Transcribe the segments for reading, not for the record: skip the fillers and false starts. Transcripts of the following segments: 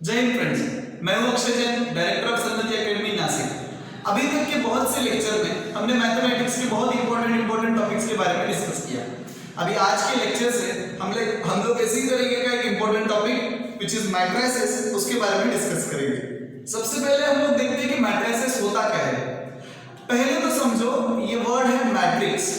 जय हिंद फ्रेंड्स, मैं हूं Akshay Jain, director of Sannati academy Nashik. अभी तक के बहुत से लेक्चर में हमने मैथमेटिक्स के बहुत इंपॉर्टेंट टॉपिक्स के बारे में डिस्कस किया। अभी आज के लेक्चर से हम लोग इसी तरीके का एक important topic which is matrices, उसके बारे में डिस्कस करेंगे। सबसे पहले हम लोग देखते हैं कि मैट्रिसेस होता क्या है। पहले तो समझो ये वर्ड है मैट्रिक्स।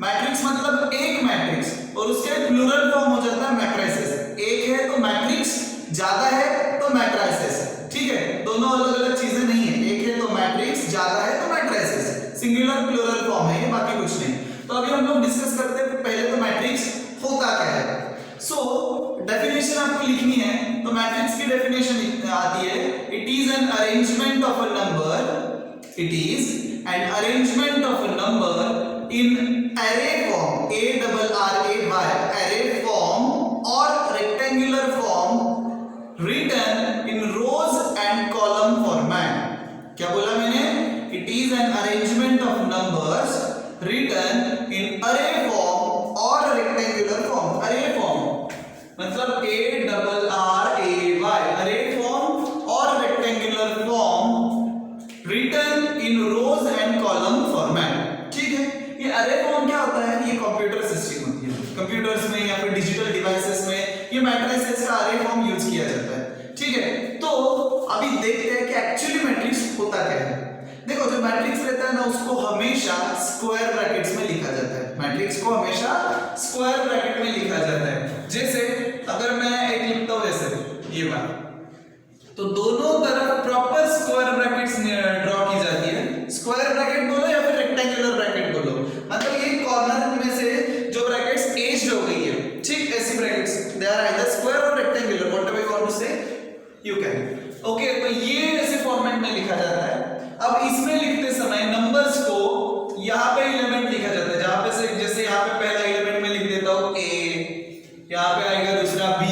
मैट्रिक्स मतलब एक मैट्रिक्स और उसके प्लूरल फॉर्म हो जाता है मैट्रिसेस। एक है तो मैट्रिक्स, ज्यादा है तो मैट्रिसेस। ठीक है, दोनों अलग अलग चीजें नहीं है। एक है तो मैट्रिक्स, ज्यादा है तो मैट्रिसेस। सिंगुलर प्लूरल फॉर्म है ये, बाकी कुछ नहीं। तो अभी हम लोग डिस्कस करते हैं पहले तो मैट्रिक्स होता क्या है। सो डेफिनेशन आपको लिखनी है, तो मैट्रिक्स की डेफिनेशन आती है, it is an arrangement of a number, it is an arrangement of a number in array form, ARRAY, array form or rectangular form written in rows and column format. क्या बोला मैंने? It is an arrangement of numbers written in array form or rectangular form. Array form मतलब ARRAY, array form or rectangular form written in rows and column format. ठीक है, ये अरे form क्या होता है? ये कंप्यूटर सिस्टम होती है, कंप्यूटर्स में या फिर डिजिटल डिवाइसेस में ये मैट्रिसेस का अरे फॉर्म यूज किया जाता है। ठीक है, तो अभी देखते हैं कि एक्चुअली मैट्रिक्स होता क्या है। देखो, जो मैट्रिक्स रहता है ना, उसको हमेशा स्क्वायर ब्रैकेट्स में लिखा जाता है। मैट्रिक्स को हमेशा स्क्वायर ब्रैकेट में लिखा जाता है। जैसे अगर मैं एक लिखता हूं ऐसे ये बात, तो दोनों तरफ प्रॉपर स्क्वायर ब्रैकेट्स ड्रॉ की जाती है। स्क्वायर ब्रैकेट बोलो या फिर रेक्टेंगुलर ब्रैकेट बोलो, मतलब ये कॉर्नर में से जो ब्रैकेट्स एज्ड हो गई है, ठीक, ऐसी brackets they are either square और rectangular, whatever you want to say you can. Okay, तो ये ऐसे फॉर्मेट में लिखा जाता है। अब इसमें लिखते समय नंबर्स को यहां पे एलिमेंट लिखा जाता है, जहां पे से जैसे यहां पे पहला एलिमेंट में लिख देता हूं a, यहां पे आएगा दूसरा b,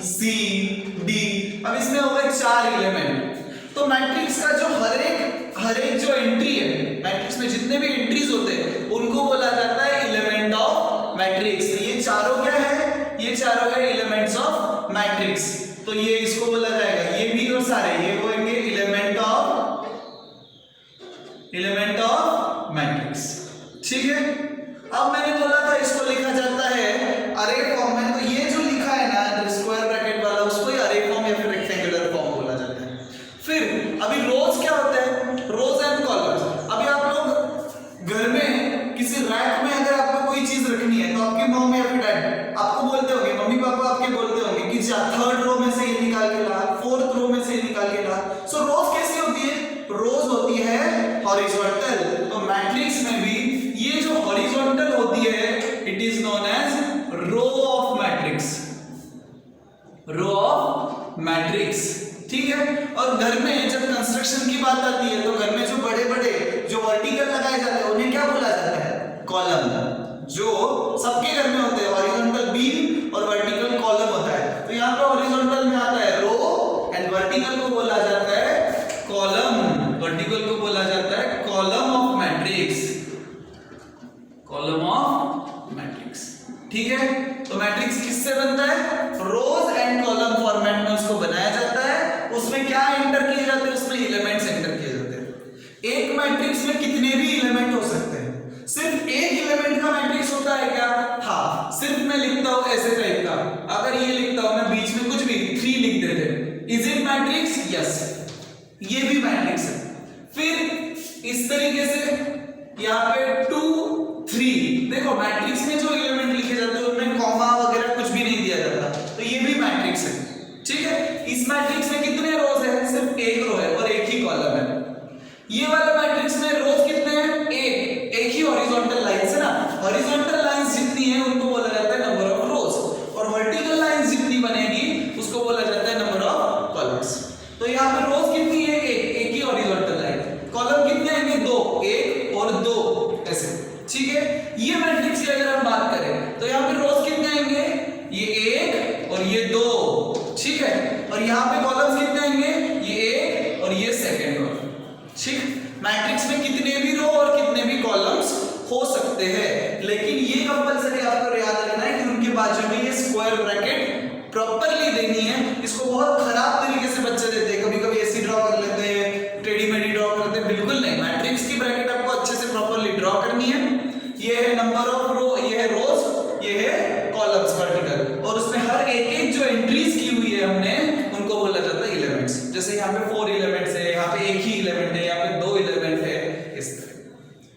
c, d। अब इसमें होगा 4 एलिमेंट। तो मैट्रिक्स का जो हर एक जो एंट्री है, मैट्रिक्स में जितने भी एंट्रीज होते हैं उनको बोला जाता है एलिमेंट ऑफ मैट्रिक्स। ये चारों क्या है? ये चारों है एलिमेंट्स ऑफ मैट्रिक्स। तो ये इसको बोला जाएगा, ये भी और सारे ये होंगे एलिमेंट ऑफ मैट्रिक्स। ठीक है, अब मैंने बोला था इसको लिखा जाता है अरे फॉर्म में, तो ये जो लिखा है ना स्क्वायर ब्रैकेट वाला, उसको ही अरे फॉर्म या फिर रेक्टेंगुलर फॉर्म बोला जाता है। फिर अभी रोज क्या होता है? रोज एंड कॉलम्स। अभी आप लोग घर में किसी रैक में अगर आपको कोई चीज रखनी है, तो आपकी मम्मी या फिर डैड आपको बोलते होंगे, मम्मी पापा आपके बोलते होंगे कि जा 3rd रो में से ये निकाल के ला, 4th रो में से ये निकाल के ला। सो रोज कैसी होती है? रोज होती है हॉरिजॉन्टल। तो मैट्रिक्स में भी ये जो हॉरिजॉन्टल होती है, it is known as row of matrix, row of matrix. ठीक है, और घर में जब कंस्ट्रक्शन की बात आती है, तो घर में जो बड़े बड़े जो वर्टिकल लगाए जाते हैं उन्हें क्या बोला जाता है? कॉलम। जो सबके घर में होते हैं, हॉरिजॉन्टल बीम और वर्टिकल कॉलम होता है। तो यहाँ पे हॉरिजॉन्टल में आता है रो एंड वर्टिकल को बोला जाता है कॉलम। वर्टिकल को बोला जाता है column of matrix, column of matrix. ठीक है, तो मैट्रिक्स किससे बनता है? रोज एंड कॉलम फॉर्मेट में उसको बनाया जाता है। उसमें क्या एंटर किए जाते हैं? उसमें एलिमेंट्स एंटर किए जाते हैं। एक मैट्रिक्स में कितने भी एलिमेंट हो सकते हैं। सिर्फ एक एलिमेंट का मैट्रिक्स होता है क्या? हाँ, सिर्फ मैं लिखता हूं ऐसे टाइप का, अगर ये लिखता हूं मैं बीच में कुछ भी 3 लिख देते हैं, इज इट मैट्रिक्स? यस, ये भी मैट्रिक्स है। फिर इस तरीके से यहाँ पे 2, 3, देखो मैट्रिक्स में जो एलिमेंट लिखे जाते हैं उनमें कॉमा वगैरह कुछ भी नहीं दिया जाता, तो ये भी मैट्रिक्स है। ठीक है, इस मैट्रिक्स में कितने रोज है? सिर्फ एक रो है और एक ही कॉलम है। ये वाले मैट्रिक्स में रोज कितने हैं? एक ही हॉरिजॉन्टल लाइंस है ना, हॉरिजॉन्टल लाइंस जितनी है उनको बोला जाता है नंबर ऑफ रोज, और वर्टिकल लाइंस जितनी बनेगी उसको बोला जाता है नंबर ऑफ कॉलम्स। तो यहाँ पे रोज कितनी है? एक ही हॉरिजॉन्टल लाइन। कॉलम कितने आएंगे? 2, 1 और 2 ऐसे। ठीक है, ये मैट्रिक्स की अगर हम बात करें तो यहाँ पे रोज कितने आएंगे? ये 1 और ये 2। ठीक है, और यहाँ पे कॉलम्स कितने आएंगे? ये 1 और ये सेकंड रो। ठीक, मैट्रिक्स में कितने भी रो और कितने भी कॉलम्स हो सकते हैं, लेकिन ये कंपलसरी आपको याद रखना है कि उनके बाजू में ये स्क्वायर ब्रैकेट प्रॉपर्ली देनी है। इसको बहुत खराब तरीके से जैसे यहाँ पे 4 एलिमेंट्स है, यहाँ पे एक ही एलिमेंट है, यहाँ पे 2 एलिमेंट है, इस तरह।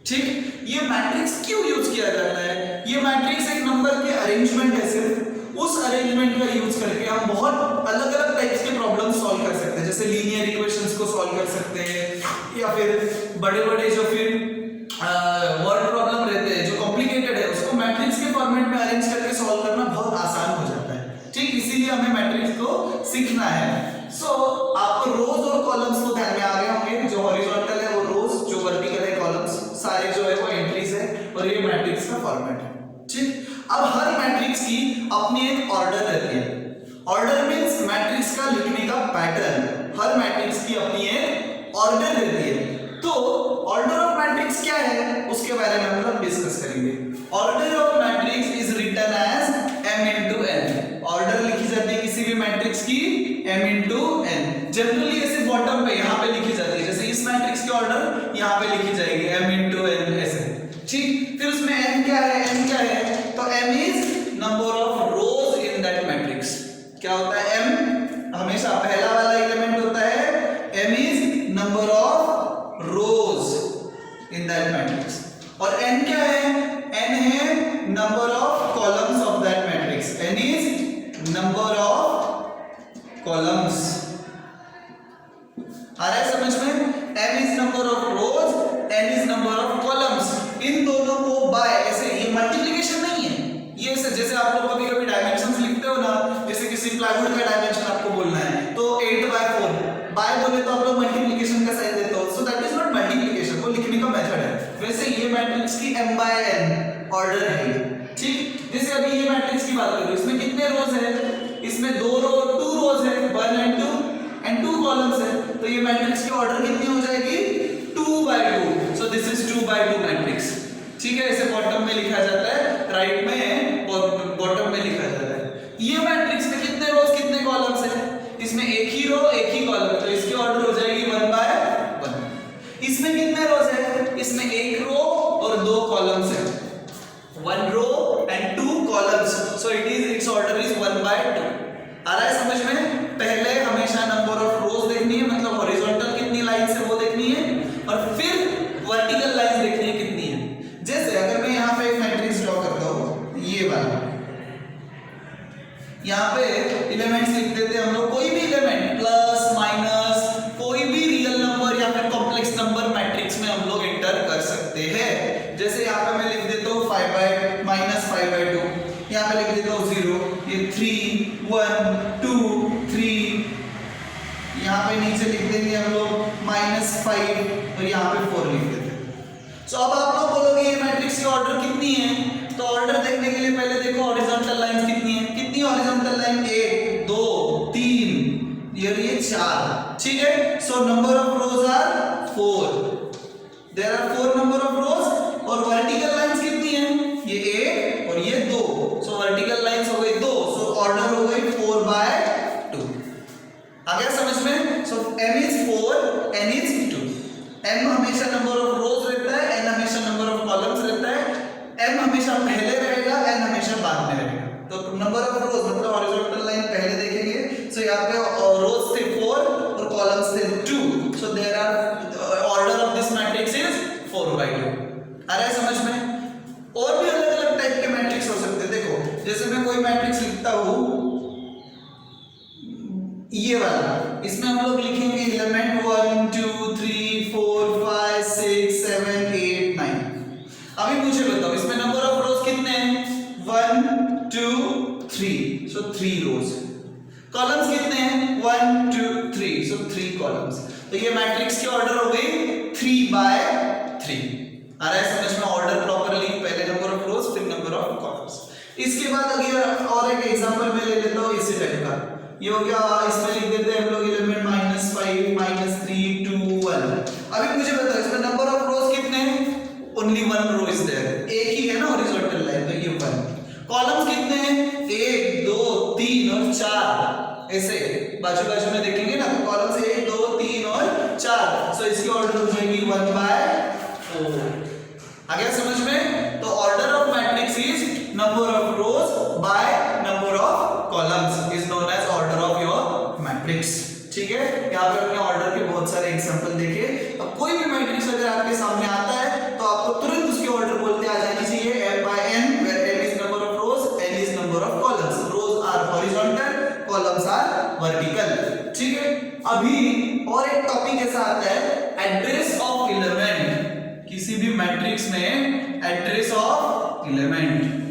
ठीक, ये मैट्रिक्स क्यों यूज किया जाता है? ये मैट्रिक्स एक नंबर के अरेंजमेंट है, सिर्फ उस अरेंजमेंट का यूज करके हम बहुत अलग अलग टाइप्स के प्रॉब्लम सॉल्व कर सकते हैं। जैसे लीनियर इक्वेशंस को सॉल्व कर सकते हैं, या फिर बड़े बड़े जो फिर वर्ड प्रॉब्लम रहते हैं जो कॉम्प्लिकेटेड है, उसको मैट्रिक्स के फॉर्मेट में अरेंज करके सॉल्व करना बहुत आसान हो जाता है। ठीक, इसीलिए हमें मैट्रिक्स को सीखना है। सो आपको रोज और कॉलम्स को ध्यान में आ गए होंगे, जो हॉरिजॉन्टल है वो रोज, जो वर्टिकल है कॉलम्स, सारे जो है वो एंट्रीज है, और ये मैट्रिक्स का फॉर्मेट है। ठीक, अब हर मैट्रिक्स की अपनी एक ऑर्डर रहती है। ऑर्डर मींस मैट्रिक्स का लिखने का पैटर्न। हर मैट्रिक्स की अपनी एक ऑर्डर रहती है। तो ऑर्डर ऑफ मैट्रिक्स क्या है उसके बारे में हम लोग डिस्कस करेंगे। Order of matrix is written as m into n। Order लिखी जाती है किसी भी मैट्रिक्स की m into n। जनरली ऐसे बॉटम पे यहाँ पे लिखी जाती है, जैसे इस मैट्रिक्स की ऑर्डर यहाँ पे लिखी जाएगी m into n ऐसे। ठीक, फिर उसमें n क्या है? n क्या है? तो m is number of rows in that matrix. क्या होता है? m हमेशा पहला वाला एलिमेंट होता है, m is number of rows in that matrix. और n क्या है? n है number of columns of that matrix. n is number of columns. आ रहा है समझ में? m is number of rows, n is number of columns. इन दोनों को बाय, ऐसे ये मल्टीप्लिकेशन नहीं है, ये ऐसे जैसे आप लोग कभी कभी डायमेंशंस लिखते हो ना, जैसे किसी प्लाईवुड का डायमेंशन आपको बोलना है तो 8/4 बाय बोले तो आप लोग मल्टीप्लिकेशन का साइन देते हो। So that is not multiplication, वो लिखने का मेथड है। वैसे ये मैट्रिक्स की m/n ऑर्डर है। ठीक, जैसे अभी ये मैट्रिक्स की बात करूं, इसमें कितने रोज है? इसमें 2 रोज है, 1 and 2 कॉलम्स है। तो ये मैट्रिक्स की ऑर्डर कितनी हो जाएगी? 2/2। So this is 2/2 matrix. ठीक है, इसे बॉटम में लिखा जाता है, राइट में बॉटम में लिखा जाता है। ये मैट्रिक्स में कितने रोज कितने कॉलम्स है? इसमें एक ही रो एक ही कॉलम, तो इसकी ऑर्डर हो जाएगी 1/1। इसमें कितने रोज है? इसमें एक रो और 2 कॉलम्स है, 1 रो and 2 columns. So it's order is 1/2। आ रहा है समझ में? पहले हमेशा नंबर ऑफ रोज देखनी है, मतलब हॉरिजॉन्टल कितनी लाइंस है वो देखनी है, और फिर वर्टिकल लाइंस देखनी है कितनी है। जैसे अगर मैं यहाँ पे एक मैट्रिक्स ड्रॉ करता हूँ, ये वाला, यहाँ पे एलिमेंट्स लिख देते हैं हम लोग, कोई भी एलिमेंट प्लस माइनस कोई भी रियल नंबर या फिर कॉम्प्लेक्स नंबर मैट्रिक्स में हम लोग एंटर कर सकते हैं। जैसे यहाँ पे मैं लिख देता हूँ 5/2, यहाँ पे लिख देता हूँ 0, ये 3 1 2 3, यहाँ पे नीचे लिख देंगे हम लोग -5 और यहाँ पे 4 लिख देते हैं। सो अब आप लोग बोलोगे ये मैट्रिक्स की ऑर्डर कितनी है? तो ऑर्डर देखने के लिए पहले देखो हॉरिजॉन्टल लाइंस कितनी है। कितनी हॉरिजॉन्टल लाइन? 1 2 3 ये 4। ठीक है, so number of rows are 4। There are 4 number of rows. और वर्टिकल लाइंस कितनी है? ये 1 और ये 2। सो वर्टिकल लाइंस हो गई 2, सो ऑर्डर हो गई 4/2। आ गया समझ में? सो m is 4, n is 2। m हमेशा नंबर ऑफ रोज रहता है, n हमेशा नंबर ऑफ कॉलम्स रहता है। m हमेशा पहले रहेगा, n हमेशा बाद में रहेगा। तो नंबर ऑफ रोज मतलब हॉरिजॉन्टल लाइन पहले देखेंगे। सो यहाँ पे रोज थे 4 और कॉलम्स थे 2। So there are order of this matrix is 4/2। आ रहा है समझ में? और भी अलग अलग टाइप के मैट्रिक्स हो सकते हैं। देखो जैसे मैं कोई मैट्रिक्स लिखता हूँ, ये वाला, इसमें हम लोग लिखेंगे एलिमेंट 1 2 3 4 5 6 7 8 9। अभी मुझे बताओ इसमें नंबर ऑफ रोज कितने हैं? 1 2 3, सो 3 रोज। कॉलम्स कितने हैं? 1 2 3, सो 3 कॉलम्स। तो ये मैट्रिक्स की ऑर्डर हो गई 3/3। आ रहा है समझ में? ऑर्डर प्रॉपरली, पहले नंबर ऑफ रोज फिर नंबर ऑफ कॉलम्स। इसके बाद अगर और एक एग्जांपल मैं ले लेता हूँ इसी टाइप का। ये हो गया, इसमें लिख देते हैं हम लोग एलिमेंट -5 -3 2 1। अभी मुझे बताओ इसमें नंबर ऑफ रोज कितने हैं? ओनली 1 रो इज देयर, एक ही है ना हॉरिजॉन्टल लाइन, तो ये 1। कॉलम्स कितने हैं? 1 2 3 और 4, ऐसे बाजू बाजू में देखेंगे ना, तो कॉलम्स 1 2 3 और 4। सो इसकी ऑर्डर हो जाएगी 1/4। आ गया समझ में? तो order of matrix is number of rows by number of columns is known as order of your matrix. ठीक है, यहाँ पे अभी और एक टॉपिक ऐसा आता है एड्रेस ऑफ एलिमेंट, किसी भी मैट्रिक्स में एड्रेस ऑफ एलिमेंट।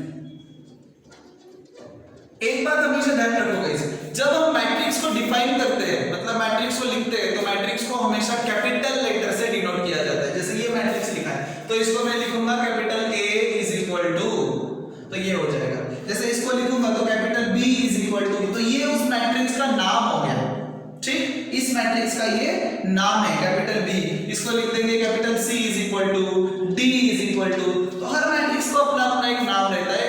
एक बात हमेशा ध्यान रखोगे, जब हम मैट्रिक्स को डिफाइन करते हैं, मतलब मैट्रिक्स को लिखते हैं, तो मैट्रिक्स को हमेशा कैपिटल लेटर से डिनोट किया जाता है। जैसे ये मैट्रिक्स लिखा है तो इसको मैं लिखूंगा capital A is equal to, तो ये हो जाएगा। जैसे इसको लिखूंगा तो capital B is equal to, तो ये उस मैट्रिक्स का नाम हो गया। ठीक, इस मैट्रिक्स का ये नाम है कैपिटल B। इसको लिख देंगे capital C is equal to, D is equal to. तो हर मैट्रिक्स को अपना अपना एक नाम रहता है,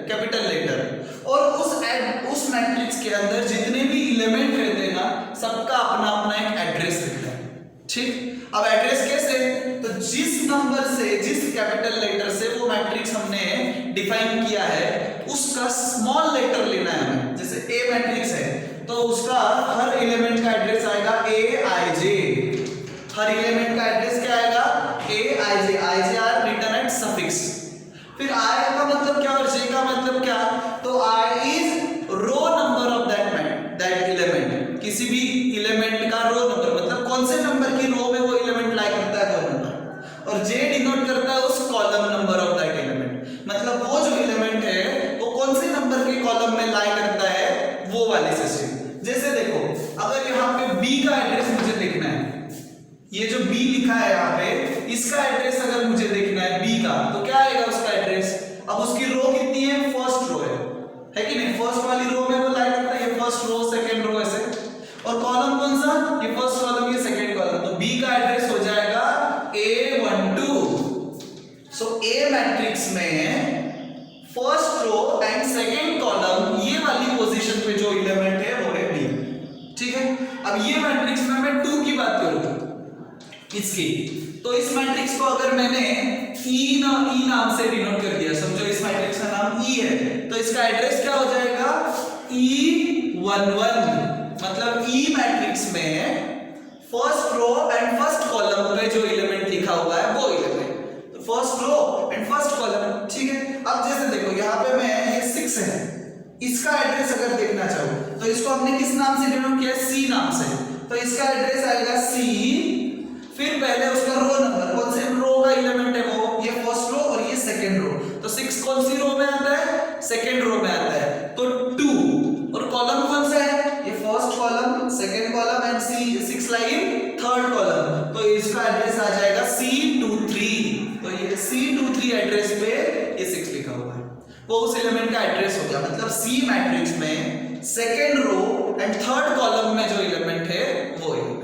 कैपिटल लेटर। और उस मैट्रिक्स के अंदर जितने भी एलिमेंट रहते हैं ना, सबका अपना अपना एक एड्रेस रहता है। ठीक, अब एड्रेस कैसे, तो जिस नंबर से, जिस कैपिटल लेटर से वो मैट्रिक्स हमने डिफाइन किया है, उसका स्मॉल लेटर लेना है हमें। जैसे A मैट्रिक्स है तो उसका हर एलिमेंट का एड्रेस आएगा Aij। हर एलिमेंट का एड्रेस क्या आएगा, Aij। Ij are written at suffix. फिर I का मतलब क्या और J का मतलब क्या, तो I is row number of that element. किसी भी एलिमेंट का रो नंबर, मतलब कौन से नंबर की रो में वो एलिमेंट लाई करता है वो नंबर। और J डिनोट करता है उस column number of that element, मतलब वो जो एलिमेंट है वो कौन से नंबर के कॉलम में लाई करता है वो वाली सिस्टम। जैसे देखो, अगर यहाँ पे B का एड्रेस मुझे देखना है, ये जो B लिखा है यहाँ पे, इसका एड्रेस अगर मुझे देखना है B का, तो क्या आएगा उसका एड्रेस। अब उसकी रो कितनी है, फर्स्ट रो है कि नहीं, फर्स्ट वाली रो में वो लाई करता है, ये फर्स्ट रो सेकंड रो ऐसे। और कॉलम कौन सा, ये फर्स्ट कॉलम, ये सेकंड कॉलम, तो B का एड्रेस हो जाएगा A12। सो A मैट्रिक्स में first row and second column, ये वाली पोजीशन पे जो एलिमेंट है वो है B। ठीक है, अब ये मैट्रिक्स में मैं 2 की बात करूं इसकी, तो इस मैट्रिक्स को अगर मैंने E नाम से डिनोट कर दिया, समझो इस मैट्रिक्स का नाम E है, तो इसका एड्रेस क्या हो जाएगा, E11। मतलब E मैट्रिक्स में first row and first column में जो एलिमेंट लिखा हुआ है वो एलिमेंट, तो first row and first column. ठीक है, अब जैसे देखो यहाँ पे मैं ये 6 है, इसका एड्रेस अगर देखना चाहूं तो इसको हमने किस नाम से डिनोट किया, C नाम से, तो इसका एड्रेस आएगा C। फिर पहले उसका रो नंबर, कौन से रो का एलिमेंट है वो, ये फर्स्ट रो और ये सेकंड रो, तो 6 कौन सी रो में आता है, सेकंड रो में आता है, तो 2। और कॉलम कौन सा है, ये first column, second column and 6 line third column, तो इसका एड्रेस आ जाएगा C23। तो ये C23 एड्रेस पे ये 6 लिखा हुआ है, वो उस एलिमेंट का एड्रेस हो गया। मतलब C मैट्रिक्स में second row and third column में जो एलिमेंट है वो एलिमेंट।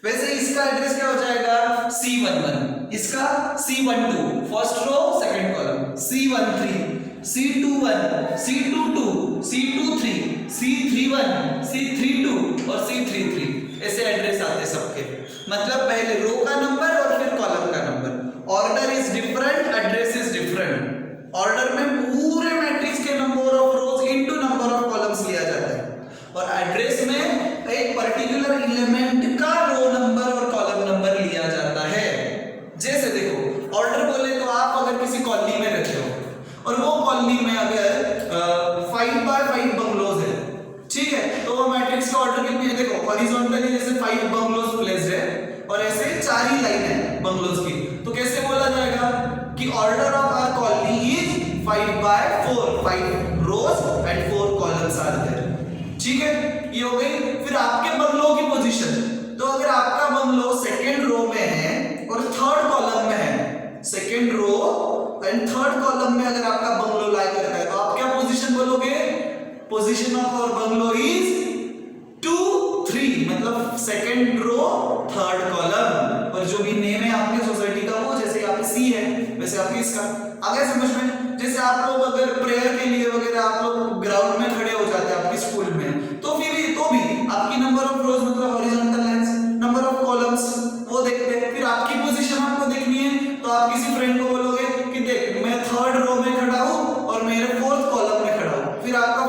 वैसे इसका एड्रेस क्या हो जाएगा, C11, इसका C12 first row second column, C13, C21, C22, C23, C31, C32 और C33, ऐसे एड्रेस आते सबके। मतलब पहले रो का नंबर और फिर कॉलम का number. Order is different, address is different. Order में पूरे मैट्रिक्स के number of rose into number of columns लिया जाता है, और एड्रेस में एक पर्टिकुलर एलिमेंट का रो नंबर और कॉलम नंबर लिया जाता है। जैसे देखो, ऑर्डर बोले तो आप अगर किसी कॉलोनी में रहते हो और वो कॉलोनी में अगर 5x5 बंगलोज है, ठीक है, तो वो मैट्रिक्स का ऑर्डर कितनी है, देखो हॉरिजॉन्टली जैसे 5 बंगलोज प्लेस्ड है और ऐसे 4 ही लाइन है बंगलोज की, तो कैसे बोला जाएगा कि order of our colony is 5x4, 5 rows and 4 columns are there. ठीक है, ये हो गई। फिर आपके बंगलो की पोजीशन, तो अगर आपका बंगलो सेकंड रो में है और थर्ड कॉलम में है, second row and third column में अगर आपका बंगलो लाई करता है, तो आप क्या पोजीशन बोलोगे, position of our bungalow is 2, 3, मतलब सेकंड रो थर्ड कॉलम। और जो भी नेम है आपके सोसाइटी का, वो जैसे यहाँ पे C है वैसे आपके इसका आ गया समझ में। जैसे आप लोग अगर प्रेयर के लिए वगैरह आप लोग ग्राउंड में खड़े हो जाते हैं आपके स्कूल में, तो फिर भी आपकी नंबर ऑफ रोज मतलब horizontal lines, number of columns वो देखते हैं। फिर आपकी पोजीशन आपको देखनी है, तो आप किसी फ्रेंड को बोलोगे कि देख मैं थर्ड रो में खड़ा हूँ और मेरे फोर्थ कॉलम में खड़ा हूँ। फिर आपका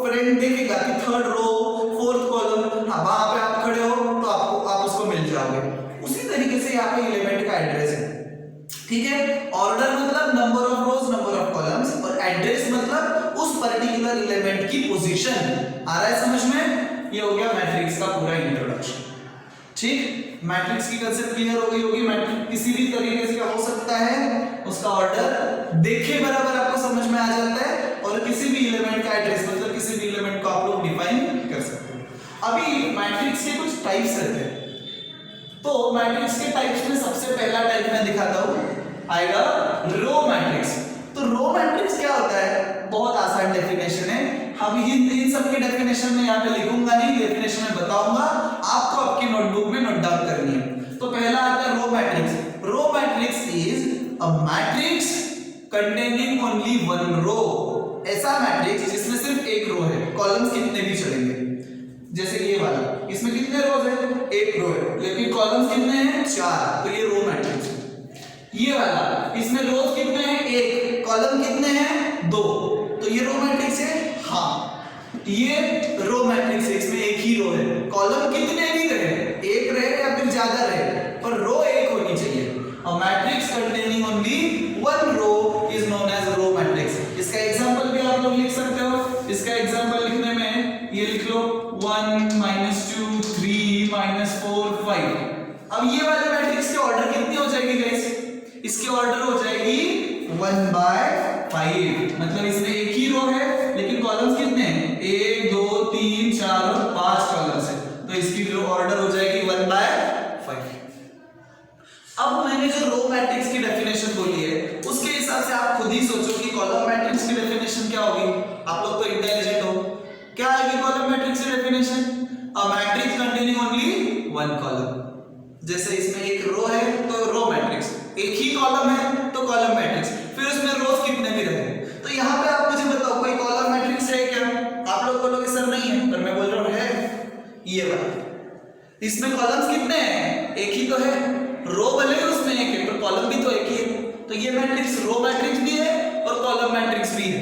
फ्रेंड देखेगा कि थर्ड रो फोर्थ कॉलम, हाँ वहां पे आप खड़े हो, तो आप उसको मिल जाओगे। उसी तरीके से यहाँ पे एलिमेंट का एड्रेस है। ठीक है, ऑर्डर मतलब number of rose, number of columns, और एड्रेस मतलब उस पर्टिकुलर एलिमेंट की पोजीशन। आ रहा है समझ में? ये हो गया मैट्रिक्स का पूरा इंट्रोडक्शन। ठीक, मैट्रिक्स की कंसेप्ट क्लियर हो गई होगी। मैट्रिक्स किसी भी तरीके से हो सकता है, उसका ऑर्डर देखे बराबर आपको समझ में आ जाता है, और किसी भी एलिमेंट का एड्रेस मतलब किसी भी एलिमेंट को आप लोग डिफाइन कर सकते हो। अभी मैट्रिक्स के कुछ टाइप्स रहते हैं, तो मैट्रिक्स के टाइप्स में सबसे पहला टाइप मैं दिखाता हूं, आएगा रो मैट्रिक्स। तो रो मैट्रिक्स क्या होता है, बहुत आसान डेफिनेशन है। हम इन सब की डेफिनेशन में यहाँ पे लिखूंगा नहीं, डेफिनेशन में बताऊंगा, आपको आपकी नोटबुक में नोट डाउन करनी है। तो पहला आता है row matrix. Row matrix is a matrix containing only one row. ऐसा मैट्रिक्स जिसमें सिर्फ एक रो है, कॉलम्स कितने भी चलेंगे, जैसे ये वाला, इसमें कितने रोज है, एक रो है, लेकिन कॉलम्स कितने हैं, 4, तो ये रो मैट्रिक्स है। ये वाला, इसमें रोज कितने हैं, एक, कॉलम कितने हैं, 2, तो ये रो मैट्रिक्स है। हाँ, ये रो मैट्रिक्स है, इसमें एक ही रो है, कॉलम कितने भी रहे, एक रहे या फिर ज्यादा रहे, पर रो एक होनी चाहिए। और matrix containing only one row is known as row matrix. इसका एग्जांपल भी आप लोग लिख सकते हो। इसका एग्जांपल लिखने में ये लिख लो 1 -2 3 -4 5। अब ये वाले मैट्रिक्स की ऑर्डर कितनी हो जाएगी गाइस, इसकी ऑर्डर हो जाएगी 1/5, मतलब इसमें एक ही रो है लेकिन कॉलम्स कितने हैं, 1 2 3 4 और 5 कॉलम्स है, तो इसकी जो ऑर्डर हो जाएगी 1/5। अब मैंने जो रो मैट्रिक्स की डेफिनेशन बोली है उसके हिसाब से आप खुद ही सोचो कि कॉलम मैट्रिक्स की डेफिनेशन क्या होगी। आप लोग तो इंटेलिजेंट हो, क्या आएगी कॉलम मैट्रिक्स की डेफिनेशन, अ matrix containing only one column. जैसे इसमें एक रो है तो रो मैट्रिक्स, एक ही कॉलम है तो कॉलम मैट्रिक्स, फिर उसमें रोज कितने भी रहे। तो यहाँ पे आप मुझे बताओ कोई कॉलम मैट्रिक्स है क्या, आप लोग बोलोगे सर नहीं है, पर मैं बोल रहा हूँ है। ये वाला, इसमें कॉलम्स कितने हैं, एक ही तो है, रो भले ही उसमें एक है पर कॉलम भी तो एक ही है, तो ये मैट्रिक्स रो मैट्रिक्स भी है और कॉलम मैट्रिक्स भी है,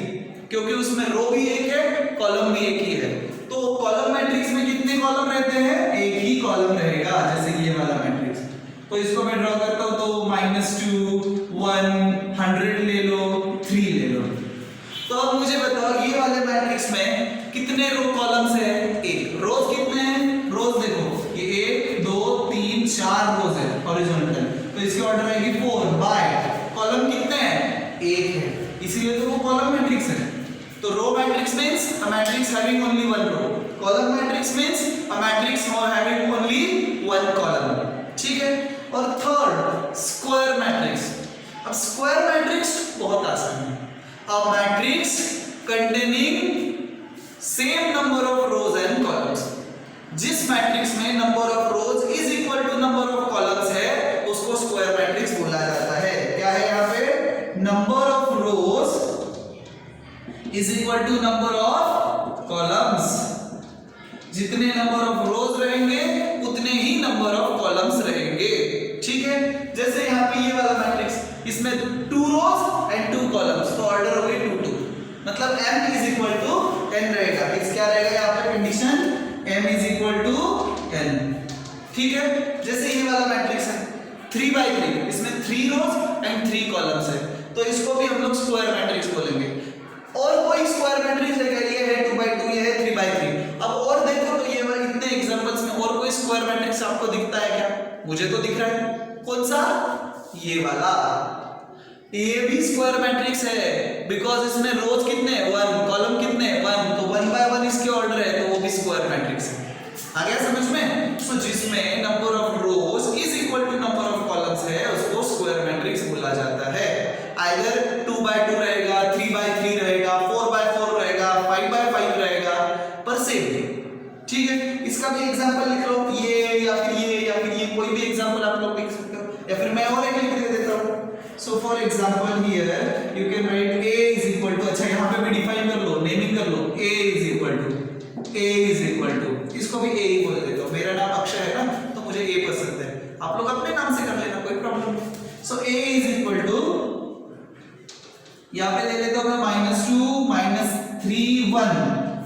क्योंकि उसमें रो भी एक है, कॉलम भी एक ही है। तो कॉलम मैट्रिक्स में कितने कॉलम रहते हैं, एक ही कॉलम रहेगा, जैसे ये वाला मैट्रिक्स। तो इसको मैं ड्रॉ करता हूं, तो -2 1 100 ले लो, 3 ले लो। तो अब मुझे बताओ ये वाले मैट्रिक्स में कितने रो कॉलम्स है, एक, रोज कितने हैं, रोज देखो ये 1 2 3 4 रोज है हॉरिजॉन्टल, तो इसकी ऑर्डर आएगी 4 बाय, कॉलम कितने हैं, एक है, इसीलिए तो वो कॉलम मैट्रिक्स है। तो row matrix means a matrix having only one row, column matrix means a matrix having only one column. ठीक है। और थर्ड स्क्वायर मैट्रिक्स। अब स्क्वायर मैट्रिक्स बहुत आसान है, a matrix containing same number of rows and columns. जिस matrix में number of rows is equal to number of columns है उसको स्क्वायर मैट्रिक्स बोला जाता है। क्या है यहाँ पे, number of rows is equal to number of columns. जितने नंबर ऑफ रोज रहेंगे उतने ही नंबर ऑफ कॉलम्स रहेंगे। ठीक है, जैसे यहाँ पे ये वाला मैट्रिक्स, इसमें 2 रोज एंड 2 कॉलम्स, तो ऑर्डर हो गई 2 2, मतलब m इज इक्वल टू 10 रहेगा। इस क्या रहेगा यहाँ पे condition, m is equal to 10। ठीक है, जैसे ये वाला मैट्रिक्स है 3/3, इसमें 3 रोज एंड 3 कॉलम्स है, तो इसको भी हम लोग स्क्वायर मैट्रिक्स बोलेंगे। और कोई स्क्वायर मैट्रिक्स है, ये है 2/2, ये है 3/3। अब और देखो तो ये इतने एग्जांपल्स में और कोई स्क्वायर मैट्रिक्स आपको दिखता है क्या, मुझे तो दिख रहा है। कौन सा, ये वाला, ये भी स्क्वायर मैट्रिक्स है, बिकॉज इसमें रोज कितने 1, कॉलम कितने 1, तो 1/1 इसके ऑर्डर है, तो वो भी स्क्वायर मैट्रिक्स है। आ गया समझ में। तो जिसमें number of rows is equal to number of columns है उसको स्क्वायर मैट्रिक्स बोला जाता है। आइदर 2/2 रहेगा, 3/3 रहेगा, 4/4 रहेगा, 5/5 रहेगा, पर सेम। ठीक है, इसका भी एग्जांपल लिख लो, ये या फिर ये कोई भी एग्जांपल आप लोग लिख सकते हो, या फिर मैं और एक लिख दे देता हूं। So for example here you can write a is equal to, अच्छा यहां पे भी डिफाइन कर लो, नेमिंग कर लो, a इज इक्वल टू, इसको भी a ही बोल देता हूं। मेरा नाम अक्षय है ना, तो मुझे a पसंद है, आप लोग अपने नाम से कर लेना, कोई प्रॉब्लम नहीं। सो a इज इक्वल टू, यहां पे ले लेता हूं मैं -2 -3 1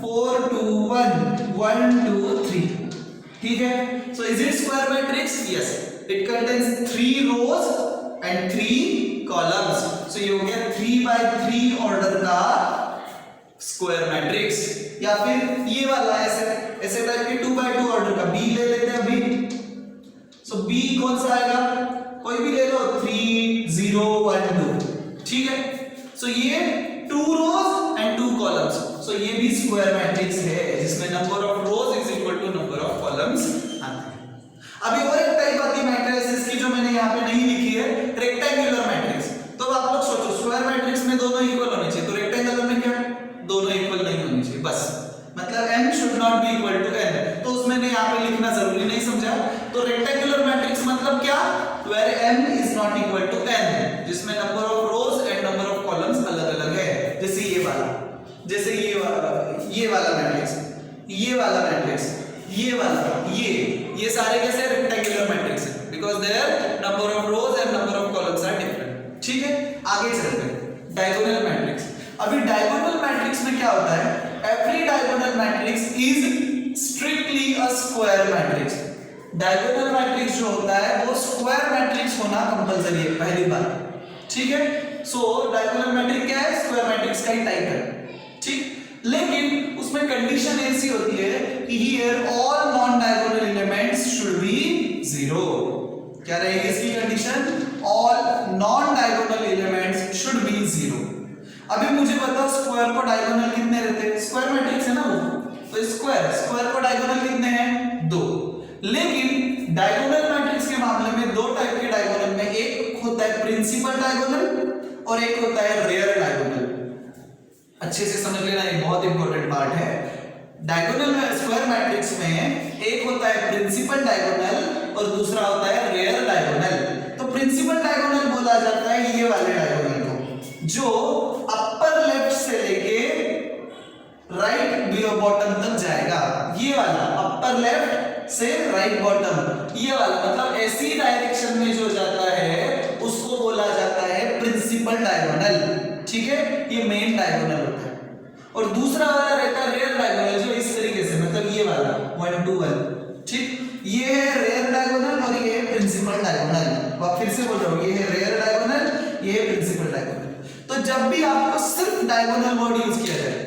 4 2 1 1 2 3। ठीक है, so is it square matrix, yes, it contains 3 rows and 3 columns. So ये हो गया 3/3 ऑर्डर का स्क्वायर मैट्रिक्स, या फिर ये वाला ऐसे टाइप के 2 by 2 ऑर्डर का बी ले लेते हैं अभी। सो बी कौन सा आएगा, कोई भी ले लो, 3 0 1 2, ठीक है। सो ये 2 रोज एंड 2 कॉलम्स, सो ये भी स्क्वायर मैट्रिक्स है जिसमें number of rows is equal to number of columns आते हैं। अभी और एक टाइप आती है मैट्रिसेस की जो मैंने यहाँ पे नहीं लिखी है, रेक्टेंगुलर मैट्रिक्स। तो आप लोग सोचो स्क्वायर मैट्रिक्स में दोनों इक्वल होने चाहिए, तो रेक्टेंगुलर में क्या है, दोनों इक्वल नहीं होने चाहिए, बस मतलब m should not be equal to n, तो उसमें ने यहाँ पे लिखना जरूरी नहीं समझा। तो रेक्टेंगुलर मैट्रिक्स मतलब क्या, where m is not equal to n, जिसमें number of rows and number of columns अलग अलग है। जैसे ये वाला, जैसे ये वाला मैट्रिक्स, ये वाला मैट्रिक्स, ये वाला, ये सारे कैसे रेक्टेंगुलर मैट्रिक्स है, because their number of rows and number of columns are different, ठीक है। आगे चलते हैं डायगोनल मैट्रिक्स। अभी डायगोनल मैट्रिक्स में क्या होता है, every diagonal matrix is strictly a square matrix. Diagonal matrix जो होता है वो स्क्वायर मैट्रिक्स होना कंपलसरी है, पहली बात, ठीक है। सो डायगोनल मैट्रिक्स क्या है, स्क्वायर मैट्रिक्स का ही टाइप है, ठीक। लेकिन उसमें कंडीशन ऐसी होती है कि here all non diagonal elements should be 0। क्या रहेगी इसकी condition, all non diagonal elements should be 0। अभी मुझे बताओ स्क्वायर को डायगोनल कितने रहते हैं, स्क्वायर मैट्रिक्स है ना वो, तो स्क्वायर को डायगोनल कितने हैं, 2। लेकिन डायगोनल मैट्रिक्स के मामले में दो टाइप के डायगोनल में, एक होता है प्रिंसिपल डायगोनल और एक होता है रेयर डायगोनल। अच्छे से समझ लेना, ये बहुत इंपॉर्टेंट पार्ट है। डायगोनल स्क्वायर मैट्रिक्स में एक होता है प्रिंसिपल डायगोनल और दूसरा होता है रेयर डायगोनल। तो प्रिंसिपल डायगोनल बोला जाता है ये वाले डायगोनल को, जो अपर लेफ्ट से लेके राइट बॉटम तक जाएगा। ये वाला अपर लेफ्ट से राइट बॉटम, ये वाला मतलब ऐसी डायरेक्शन में जो जाता है उसको बोला जाता है प्रिंसिपल डायगोनल, ठीक है। ये मेन डायगोनल होता है। और दूसरा वाला रहता है रेयर डायगोनल, जो इस तरीके से, मतलब ये वाला 1 2 1, ठीक। ये है रेयर डायगोनल और ये है प्रिंसिपल डायगोनल। अब फिर से बोल रहा हूं, ये है रेयर डायगोनल, ये है प्रिंसिपल डायगोनल। तो जब भी आपको सिर्फ डायगोनल वर्ड यूज किया जाए,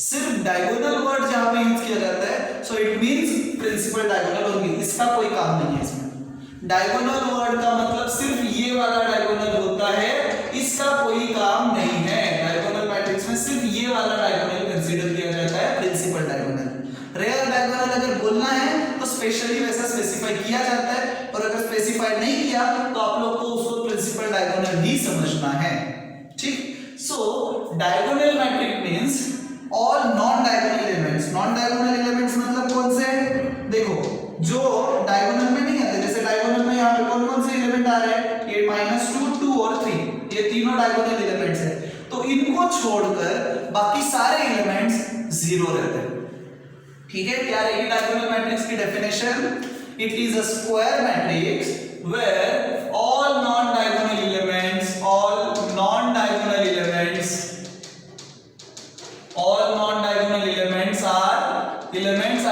सिर्फ डायगोनल वर्ड जहां पे यूज किया जाता है, so it means principal diagonal होगी, इसका कोई काम नहीं है इसमें। डायगोनल वर्ड का मतलब सिर्फ ये वाला डायगोनल होता है, इसका कोई काम नहीं है। डायगोनल मैट्रिक्स में सिर्फ ये वाला डायगोनल कंसीडर किया जाता है प्रिंसिपल डायगोनल। रेयर डायगोनल अगर बोलना है तो स्पेशली वैसा स्पेसिफाई किया जाता है, और अगर स्पेसिफाई नहीं किया तो आप लोग को उसको प्रिंसिपल डायगोनल ही समझना है, ठीक। So diagonal matrix means all non diagonal elements. Non diagonal elements मतलब कौन से, देखो जो डायगोनल में नहीं आते, जैसे डायगोनल में यहाँ पे कौन कौन से एलिमेंट आ रहे हैं, ये -2 2 और 3, ये तीनों डायगोनल एलिमेंट्स हैं। तो इनको छोड़कर बाकी सारे एलिमेंट्स 0 रहते हैं, ठीक है। क्या रहेगी डायगोनल मैट्रिक्स की definition, it is a square matrix where all non diagonal elements are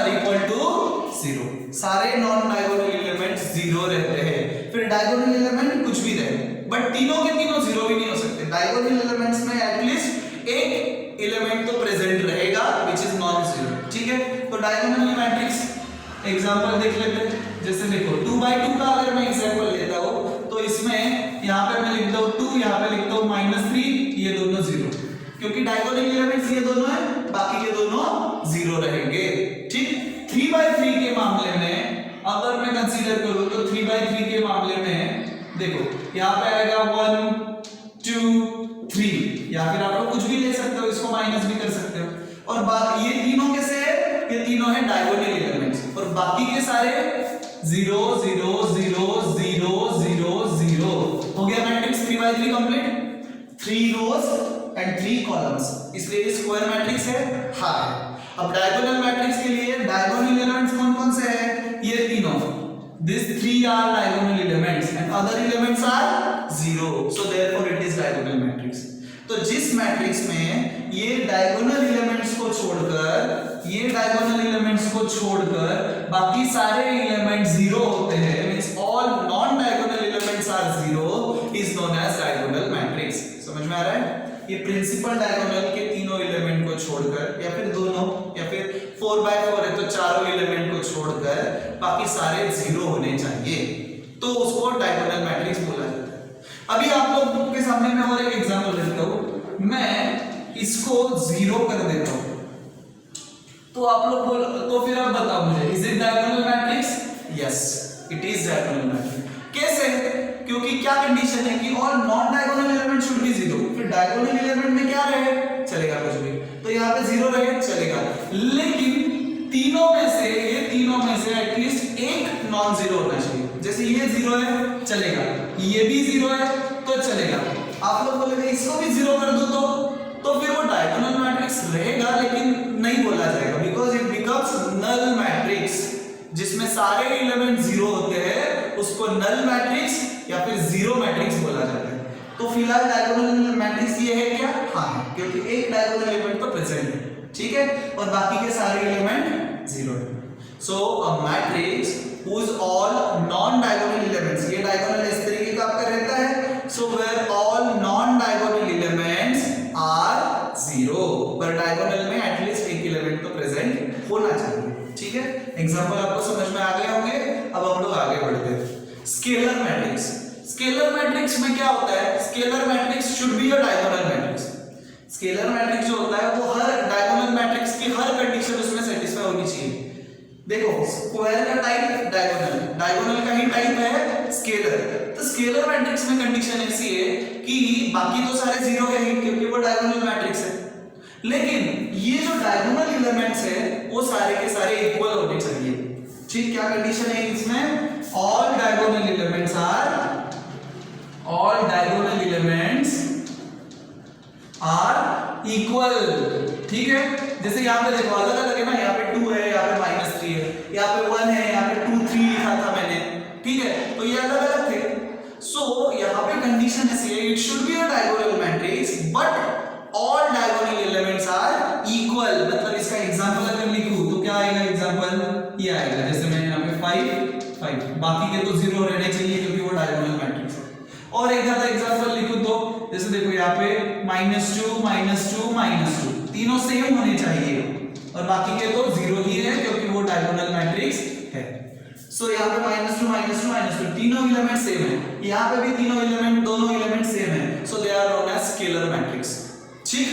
equal to 0। सारे नॉन डायगोनल एलिमेंट्स 0 रहते हैं। फिर डायगोनल एलिमेंट कुछ भी रहे, बट तीनों के तीनों 0 भी नहीं हो सकते। डायगोनल एलिमेंट्स में एटलीस्ट एक एलिमेंट तो प्रेजेंट रहेगा व्हिच इज नॉन जीरो, ठीक है। तो डायगोनल मैट्रिक्स एग्जांपल देख लेते हैं। जैसे देखो 2 by 2 का अगर मैं एग्जांपल लेता हूं तो इसमें यहां पे मैं लिखता हूं 2, यहां पे लिखता हूं -3, ये दोनों 0, क्योंकि डायगोनल एलिमेंट्स ये दोनों है, बाकी के दोनों 0 रहेंगे, ठीक। 3 by 3 के मामले में अगर मैं कंसीडर करूं तो 3 by 3 के मामले में देखो यहां पे आएगा 1 2 3, या फिर आप लोग कुछ भी ले सकते हो, इसको माइनस भी कर सकते हो। और बाकी ये तीनों कैसे है, ये तीनों है डायगोनल एलिमेंट्स, और बाकी के सारे 0 0 0 0 0 0 हो गया matrix 3 by 3 complete. 3 rows and 3 columns, इसलिए स्क्वायर मैट्रिक्स है, हाँ है। अब डायगोनल मैट्रिक्स के लिए डायगोनल एलिमेंट्स कौन-कौन से हैं, ये तीनों, these 3 are diagonal elements and other elements are 0, so therefore it is diagonal matrix। तो जिस मैट्रिक्स में ये डायगोनल एलिमेंट्स को छोड़कर बाकी सारे एलिमेंट 0 होते हैं, means all non diagonal elements are 0, is known as diagonal matrix. समझ में आ रहा है। ये प्रिंसिपल डायगोनल के तीनों एलिमेंट को छोड़ 4/4 है तो चारों एलिमेंट को छोड़कर बाकी सारे 0 होने चाहिए, तो उसको डायगोनल मैट्रिक्स बोला जाता है। अभी आप लोग के सामने मैं और एक एग्जांपल देता हूं, मैं इसको 0 कर देता हूं, तो आप लोग बोल, तो फिर आप बताओ मुझे, is it diagonal matrix? Yes, it is diagonal matrix. कैसे? क्योंकि क्या कंडीशन है कि all non diagonal element should be 0। फिर डायगोनल एलिमेंट में क्या रहे? चलेगा कुछ भी, तो यहाँ पे 0 रहे चलेगा, लेकिन तीनों में से, ये तीनों में से एटलीस्ट एक नॉन जीरो होना चाहिए। जैसे ये 0 है चलेगा, ये भी 0 है तो चलेगा। आप लोग बोलेंगे इसको भी 0 कर दो तो फिर वो डायगोनल मैट्रिक्स रहेगा लेकिन नहीं बोला जाएगा, because it becomes null matrix. जिसमें सारे एलिमेंट 0 होते हैं उसको नल मैट्रिक्स या फिर 0 मैट्रिक्स बोला जाता है। तो फिलहाल डायगोनल मैट्रिक्स ये है क्या? हाँ, क्योंकि एक डायगोनल एलिमेंट तो प्रेजेंट है, ठीक है, और बाकी के सारे एलिमेंट 0 है। So a matrix whose all non diagonal elements, ये डायगोनल इस तरीके का आपका रहता है, so where all non diagonal elements are 0, पर डायगोनल में एटलीस्ट एक एलिमेंट तो प्रेजेंट होना चाहिए, ठीक है। एग्जांपल आपको समझ में आ गए होंगे। अब हम लोग आगे बढ़ते हैं। स्केलर मैट्रिक्स, स्केलर मैट्रिक्स में क्या होता है? Scalar matrix should be a diagonal matrix. Scalar matrix जो होता है वो हर डायगोनल मैट्रिक्स की हर कंडीशन उसमें सेटिस्फाई होनी चाहिए। देखो, स्क्वायर का टाइप डायगोनल, डायगोनल का ही टाइप है स्केलर। तो स्केलर मैट्रिक्स में कंडीशन ऐसी है कि बाकी तो सारे 0 है ही, क्योंकि वो डायगोनल मैट्रिक्स है, लेकिन ये जो डायगोनल एलिमेंट्स है वो सारे के सारे इक्वल होने चाहिए, ठीक। क्या कंडीशन है इसमें? All diagonal elements are equal, ठीक है। जैसे यहाँ पे देखो अलग अलग है ना, यहाँ पे 2 है, यहाँ पे -3 है, यहाँ पे 1 है, यहाँ पे 2 3 लिखा था मैंने, ठीक है, तो ये अलग अलग थे। सो यहाँ पे कंडीशन ऐसी है, it should be a diagonal matrix but all diagonal elements are equal. मतलब इसका एग्जांपल अगर लिखूं तो क्या आएगा एग्जांपल? ये आएगा, जैसे मैं यहाँ पे 5 5, बाकी के तो 0 रहने चाहिए क्योंकि वो डायगोनल मैट्रिक्स है। और एक ज्यादा एग्जांपल लिखूं तो जैसे देखो यहाँ पे -2 -2 तीनों सेम होने चाहिए और बाकी के तो 0 ही है क्योंकि वो डायगोनल मैट्रिक्स है। सो यहाँ पे -2 तीनों एलिमेंट सेम है, यहाँ पे भी तीनों एलिमेंट, दोनों एलिमेंट सेम है, so they are known as scalar matrix, ठीक।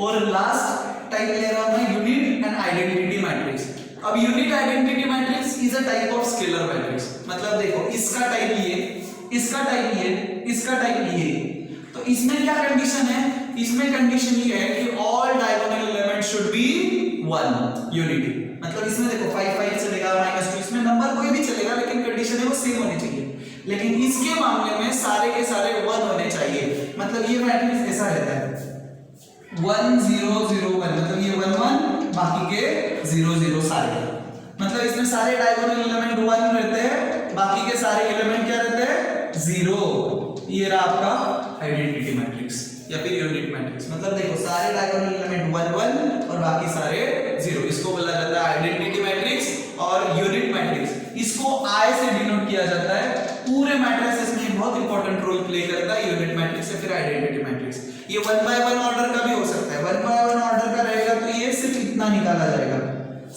और लास्ट टाइप ले रहा हूं मैं यूनिट एंड आइडेंटिटी मैट्रिक्स। अब unit identity matrix is a type of scalar matrix. मतलब देखो इसका टाइप ये, इसका टाइप ये, इसका टाइप ये, तो इसमें क्या कंडीशन है? इसमें कंडीशन ये है कि all diagonal element should be 1 unity. मतलब इसमें देखो 5 5 चलेगा, -2, इसमें नंबर कोई भी चलेगा लेकिन कंडीशन है वो सेम होनी चाहिए। लेकिन इसके मामले में सारे के सारे 1 होने चाहिए। मतलब ये मैट्रिक्स ऐसा रहता है 1 0 0 1, मतलब ये 1 1 बाकी के 0 0 सारे, मतलब इसमें सारे डायगोनल एलिमेंट 1 रहते हैं, बाकी के सारे एलिमेंट क्या रहते हैं? 0। ये रहा आपका आइडेंटिटी मैट्रिक्स या फिर यूनिट मैट्रिक्स। मतलब देखो सारे डायगोनल एलिमेंट 1 1 और बाकी सारे 0, इसको बोला जाता है आइडेंटिटी मैट्रिक्स और यूनिट मैट्रिक्स। इसको I से डिनोट किया जाता है। पूरे मैट्रिसेस में बहुत इंपॉर्टेंट रोल प्ले करता है यूनिट मैट्रिक्स या फिर आइडेंटिटी मैट्रिक्स। ये 1 by 1 ऑर्डर का भी हो सकता है, 1 by 1 ऑर्डर का रहेगा तो ये सिर्फ इतना निकाला जाएगा,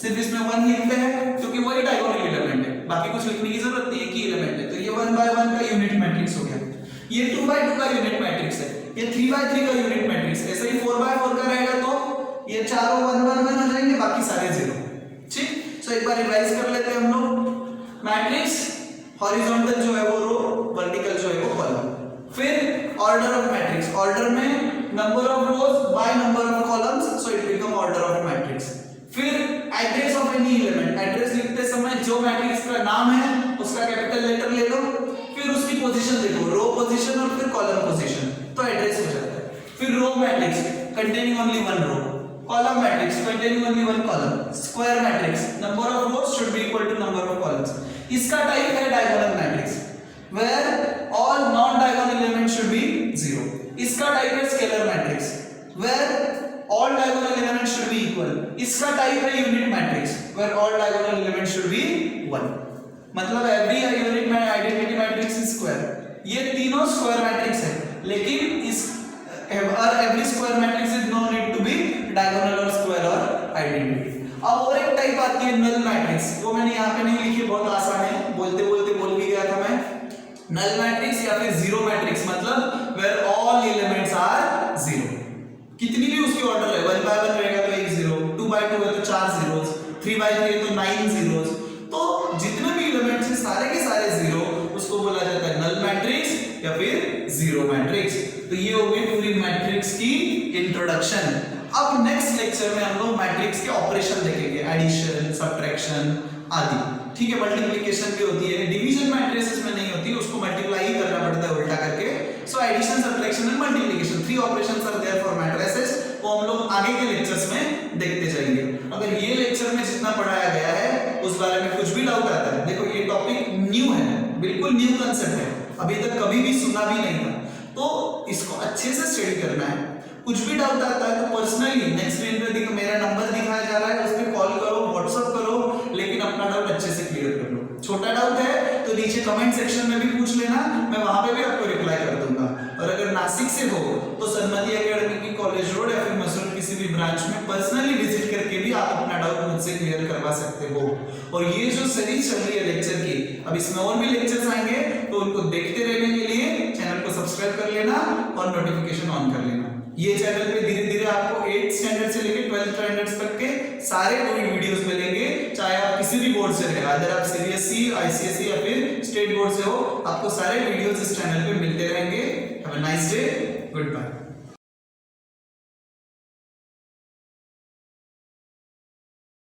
सिर्फ इसमें 1 लिखते हैं क्योंकि वही डायगोनल एलिमेंट है, बाकी कुछ लिखने की जरूरत नहीं है, एक ही एलिमेंट है, तो ये 1 by 1 का यूनिट मैट्रिक्स हो गया। ये 2 by 2 का यूनिट मैट्रिक्स है, ये 3 by 3 का यूनिट मैट्रिक्स है। ऐसे ही 4 by 4 का रहेगा तो ये चारों 1 1 1 हो जाएंगे, बाकी सारे 0, ठीक। सो एक बार रिवाइज कर लेते हैं हम लोग। मैट्रिक्स हॉरिजॉन्टल जो है वो रो, वर्टिकल जो है वो कॉलम। फिर ऑर्डर ऑफ मैट्रिक्स, ऑर्डर में number of rows by number of columns, so it become order of matrix. फिर address of any element, address लिखते समय जो मैट्रिक्स का नाम है उसका कैपिटल लेटर ले लो, फिर उसकी पोजीशन देखो, रो पोजीशन और फिर कॉलम पोजीशन, तो एड्रेस हो जाता है। फिर row matrix containing only 1 row, column matrix containing only 1 column, square matrix number of rows should be equal to number of columns. इसका टाइप है diagonal matrix where all non diagonal element should be 0। इसका type है scalar matrix where all diagonal element should be equal. इसका type है unit matrix where all diagonal element should be 1। मतलब every unit में identity matrix is square. ये तीनों square matrix है, लेकिन इस every square matrix is no need to be diagonal और स्क्वायर और आइडेंटिटी। अब और एक टाइप आती है नल मैट्रिक्स, वो मैंने यहाँ पे नहीं लिखी, बहुत आसान है, बोलते बोलते बोल भी गया था मैं। नल मैट्रिक्स या फिर जीरो मैट्रिक्स मतलब where all elements are zero, कितनी भी उसकी ऑर्डर है, 1 by 1 रहेगा तो 1 जीरो, 2 by 2 है तो 4 जीरोस, 3 by 3 है तो 9 जीरोस, तो जितने भी एलिमेंट्स हैं सारे के सारे जीरो, उसको बोला जाता है नल मैट्रिक्स या फिर जीरो मैट्रिक्स। तो ये हो गई पूरी मैट्रिक्स की इंट्रोडक्शन। अब नेक्स्ट लेक्चर में हम लोग मैट्रिक्स के ऑपरेशन देखेंगे, एडिशन, सब्ट्रैक्शन आदि, ठीक है। मल्टीप्लिकेशन भी होती है, डिवीजन मैट्रिसेस में नहीं होती, उसको मल्टीप्लाई करना पड़ता है उल्टा करके। So addition, subtraction and multiplication, 3 operations are there for matrices, वो हम लोग आगे के लेक्चर्स में देखते जाएंगे। अगर ये लेक्चर में जितना पढ़ाया गया है उस बारे में कुछ भी डाउट आता है, देखो ये टॉपिक न्यू है, बिल्कुल न्यू कांसेप्ट है, अभी तक कभी भी सुना भी नहीं था, तो इसको अच्छे से स्टडी करना है। कुछ भी डाउट आता है तो पर्सनली नेक्स्ट स्क्रीन पे देखो मेरा नंबर दिखाया जा रहा है, उस पे कॉल करो, व्हाट्सएप करो, लेकिन अपना डाउट अच्छे से क्लियर कर लो। छोटा डाउट है तो नीचे कमेंट सेक्शन में भी पूछ लेना, मैं वहां पे भी आपको रिप्लाई कर दूंगा। और अगर नासिक से हो तो सन्मति एकेडमी की कॉलेज रोड या फिर मसूर किसी भी ब्रांच में पर्सनली विजिट करके भी आप अपना डाउट मुझसे क्लियर करवा सकते हो। और ये जो सीरीज चल रही है लेक्चर की, अब इसमें और भी लेक्चर्स आएंगे, तो उनको देखते रहने के लिए चैनल को सब्सक्राइब कर लेना और नोटिफिकेशन ऑन कर लेना। ये चैनल पे धीरे धीरे आपको 8th स्टैंडर्ड से लेकर 12th स्टैंडर्ड तक के सारे कोविड वीडियोस मिलेंगे, चाहे आप किसी भी बोर्ड से रहे, अगर आप सीबीएसई, आईसीएसई या फिर स्टेट बोर्ड से हो, आपको सारे वीडियोस इस चैनल पे मिलते रहेंगे। Have a nice day, good bye.